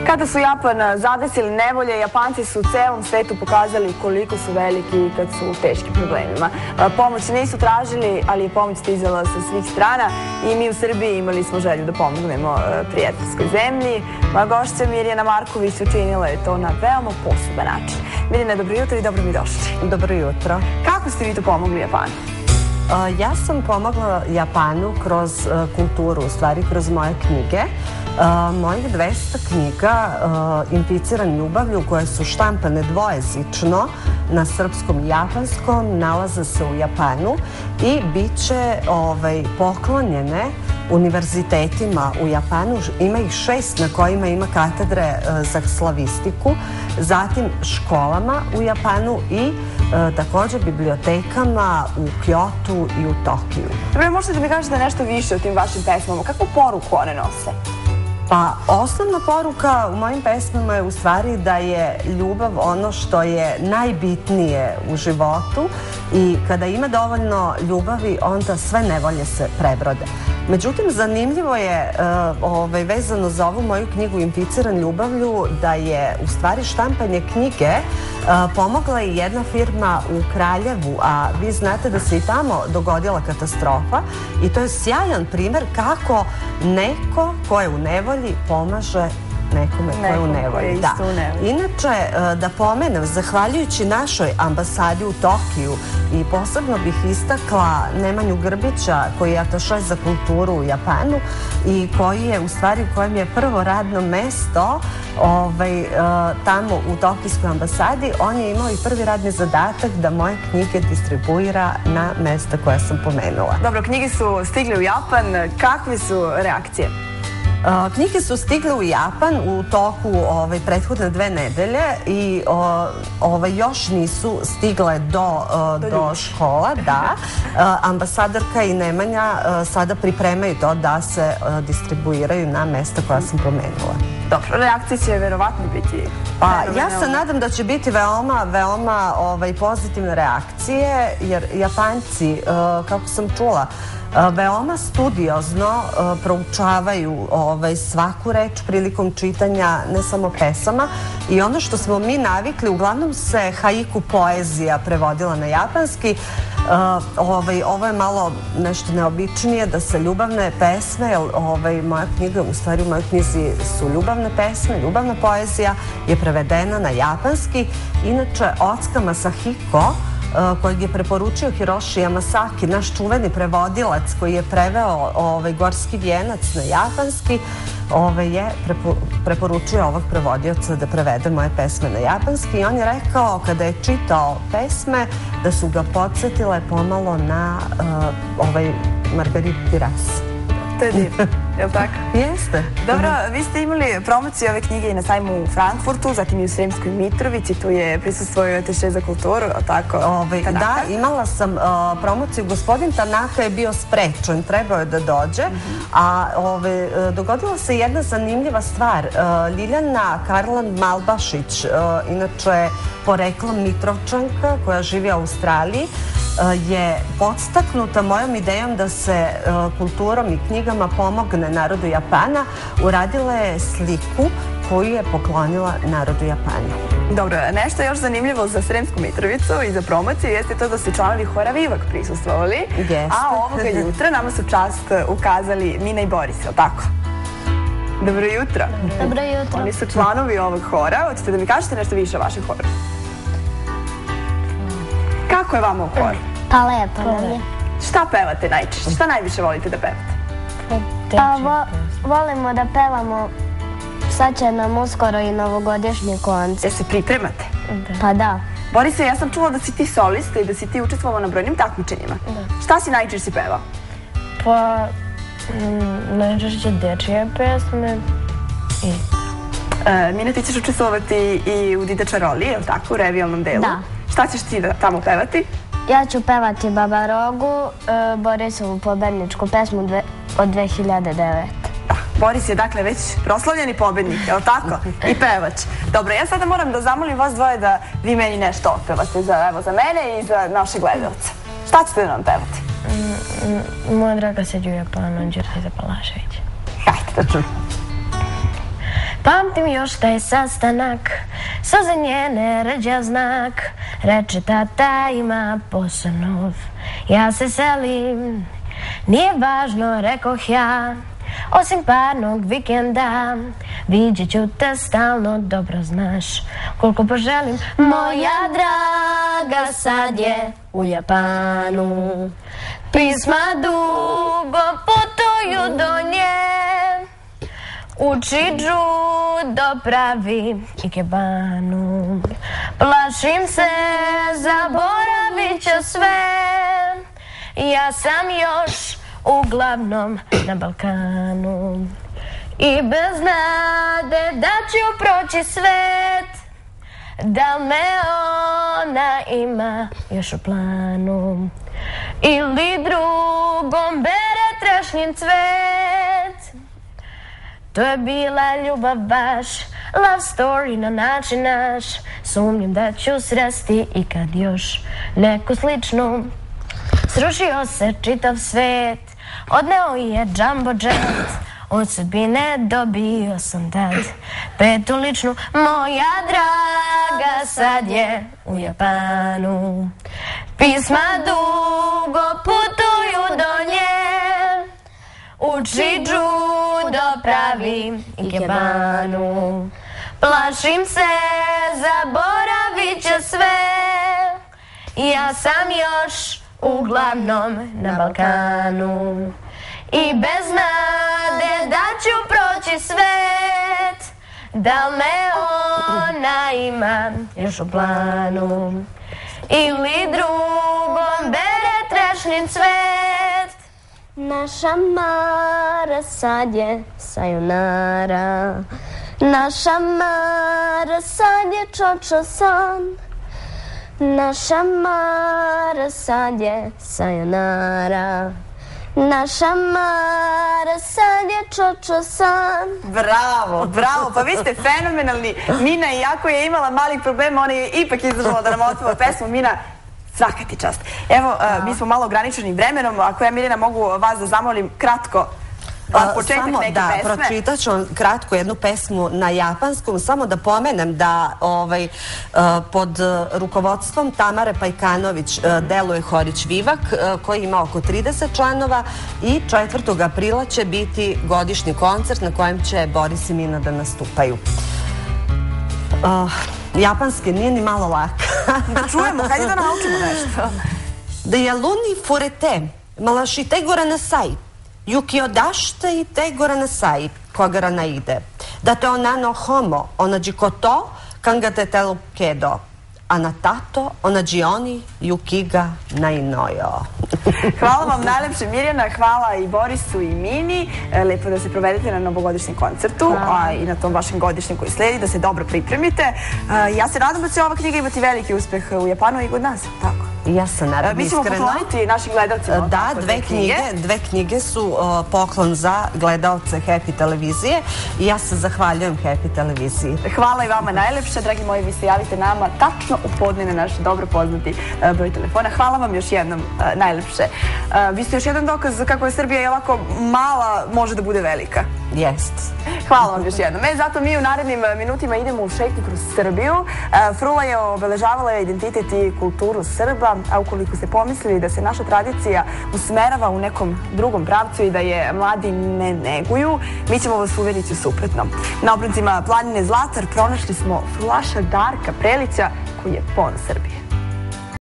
Kada su Japan zadesili nevolje, Japanci su u celom svetu pokazali koliko su veliki kad su u teškim problemima. Pomoć nisu tražili, ali je pomoć stizala sa svih strana i mi u Srbiji imali smo želju da pomognemo prijateljskoj zemlji. Moja gošća Mirjana Marković učinila je to na veoma poseban način. Mirjana, dobro jutro i dobro mi došli. Dobro jutro. Kako ste vi to pomogli Japanu? Ja sam pomogla Japanu kroz kulturu, u stvari kroz moje knjige. Mojih 200 knjiga Inficiran ljubavlju, koje su štampane dvojezično na srpskom i japanskom, nalaze se u Japanu i bit će poklonjene univerzitetima u Japanu. Ima ih 6 na kojima ima katedre za slavistiku, zatim školama u Japanu i također bibliotekama u Kyotu i u Tokiju. Dobro, možete da mi kažete nešto više o tim vašim pesmama? Kakvu poruku one nose? Pa, osnovna poruka u mojim pesmama je u stvari da je ljubav ono što je najbitnije u životu i kada ima dovoljno ljubavi, onda sve nevolje se prebrode. Međutim, zanimljivo je vezano za ovu moju knjigu Inficiran ljubavlju da je u stvari štampanje knjige pomogla i jedna firma u Kraljevu, a vi znate da se i tamo dogodila katastrofa i to je sjajan primjer kako neko ko je u nevolji pomaže nekome ko je u nevolji. Inače, da pomenem, zahvaljujući našoj ambasadi u Tokiju i posebno bih istakla Nemanju Grbića, koji je ataše za kulturu u Japanu i koji je u stvari u kojem je prvo radno mesto tamo u Tokijskoj ambasadi. On je imao i prvi radni zadatak da moje knjige distribuira na mesta koja sam pomenula. Dobro, knjige su stigle u Japan. Kakve su reakcije? Knjige su stigle u Japan u toku prethodne 2 nedelje i još nisu stigle do škola, da. Ambasadorka i Nemanja sada pripremaju to da se distribuiraju na mesta koja sam pomenula. Dobro, reakcije će verovatno biti... Pa, ja se nadam da će biti veoma pozitivne reakcije, jer Japanci, kako sam čula, veoma studiozno proučavaju svaku reč prilikom čitanja, ne samo pesama, i ono što smo mi navikli, uglavnom se haiku poezija prevodila na japanski. Ovo je malo nešto neobičnije, da se ljubavne pesme, moja knjiga, u stvari u mojoj knjizi su ljubavne pesme, ljubavna poezija je prevedena na japanski. Inače, Otsuka Masahiko, kojeg je preporučio Hiroshi Yamasaki, naš čuveni prevodilac koji je preveo Gorski vijenac na japanski, je preporučio ovog prevodioca da prevede moje pesme na japanski i on je rekao kada je čitao pesme da su ga podsjetile pomalo na Margaritu Duras. To je divno, je li tako? Jeste. Dobro, vi ste imali promociju ove knjige i na sajmu u Frankfurtu, zatim i u Sremskoj Mitrovici, tu je prisustvovao ataše za kulturu, je li tako? Da, imala sam promociju. Gospodin Tanaka je bio sprečen, trebao je da dođe, a dogodila se jedna zanimljiva stvar. Ljiljana Karlan Malbašić, inače poreklom Mitrovčanka koja živi u Australiji, je podstaknuta mojom idejom da se kulturom i knjigama pomogne narodu Japana. Uradila je sliku koju je poklonila narodu Japana. Dobro, nešto još zanimljivo za Sremsku Mitrovicu i za promociju jeste to da su članovi hora Vivak prisustvovali, a ovoga jutra nama su čast ukazali Mina i Boris, je li tako? Dobro jutro. Dobro jutro. Oni su članovi ovog hora. Hoćete da mi kažete nešto više o vašem horu? Kako je vama u horu? Pa lepo nam je. Šta pevate najčešće? Šta najviše volite da pevate? Pa volimo da pevamo, sad će nam uskoro i novogodišnji koncert. Jel se pripremate? Pa da. Borise, ja sam čula da si ti solista i da si ti učestvovao na brojnim takmičenjima. Šta si najčešće pevao? Pa najčešće dečije pesme i... Mina, ti ćeš učestvovati i u Dida roli, je li tako, u revijalnom delu? Da. Šta ćeš ti tamo pevati? Ja ću pevati Baba Rogu, Borisovu pobedničku pesmu od 2009. Boris je dakle već proslavljeni pobednik, je li tako? I pevač. Dobro, ja sada moram da zamolim vas dvoje da vi meni nešto otpevate za mene i za naše gledalce. Šta ćete da nam pevati? Moja draga se Đuja Pano, Đuraj Zapalašević. Hajde da čujem. Pamtim još taj sastanak, suze njene rđav znak. Reče tata ima posanov, ja se selim. Nije važno, rekoh ja, osim parnog vikenda. Viđet ću te stalno, dobro znaš koliko poželim. Moja draga sad je u Japanu, pisma dugo putuju do nje. Uči judo, pravi ikebanu. Plašim se, zaboravit ću sve. Ja sam još uglavnom na Balkanu i bez nade da ću proći svet. Da li me ona ima još u planu ili drugom bere trešnjin cvet. To je bila ljubav baš, love story na način naš. Sumnjam da ću sresti ikad još neku sličnu. Srušio se čitav svet, odneo je jumbo jet. Od sudbine dobio sam tad petu ličnu. Moja draga sad je u Japanu, pisma dugo putuju do nje. Uči judo, pravi ikebanu. Plašim se, zaboravit će sve. Ja sam još uglavnom na Balkanu i bez nade da ću proći svet. Da li me ona ima još u planu ili drugom bere trešnjin cvet. Naša Mara sad je sayonara. Naša Mara sad je čočo san. Naša Mara sad je sayonara. Naša Mara sad je čočo san. Bravo, bravo, pa vi ste fenomenalni. Mina, iako je imala malih problema, ona je ipak izdržala da nam otpeva pesmu. Mina, svaka ti čast. Evo, mi smo malo ograničeni vremenom, ako ja, Mirjana, mogu vas da zamolim kratko početak neke pesme. Da, pročitat ću kratko jednu pesmu na japanskom, samo da pomenem da pod rukovodstvom Tamare Pajkanović deluje Horić Vivak, koji ima oko 30 članova i 4. aprila će biti godišnji koncert na kojem će Boris i Mina da nastupaju. Japanski nije ni malo lak. Da čujemo, hajde da naučimo nešto. Da je luni furete, malašite gora na saj. Yuki odašte i te gora na saj, kogara na ide. Da te onano homo, onađi koto, kangate telu kedo. A na tato, onađi oni, yukiga na inojo. Hvala vam najlepše, Mirjana, hvala i Borisu i Mini. Lepo da se provedete na novogodišnjem koncertu, a i na tom vašem godišnjem koji sledi, da se dobro pripremite. Ja se nadam da će ova knjiga imati veliki uspeh u Japanu i kod nas, tako? Ja se nadam iskreno. Mi ćemo pokloniti našim gledalcima. Da, dve knjige su poklon za gledalce Happy televizije i ja se zahvaljujem Happy televiziji. Hvala i vama najlepše, dragi moji, vi se javite nama tačno u podne na naš dobro poznati broj telefona. Hvala vam još jednom najlepše. Vi ste još jedan dokaz kako je Srbija i ovako mala može da bude velika. Jest. Hvala vam još jednom. Zato mi u narednim minutima idemo u šetnju kroz Srbiju. Frula je obeležavala identitet i kulturu Srba, a ukoliko ste pomislili da se naša tradicija usmerava u nekom drugom pravcu i da je mladi ne neguju, mi ćemo vas uveriti u suprotno. Na obroncima planine Zlatar pronašli smo frulaša Darka Prelića, koji je ponos Srbije.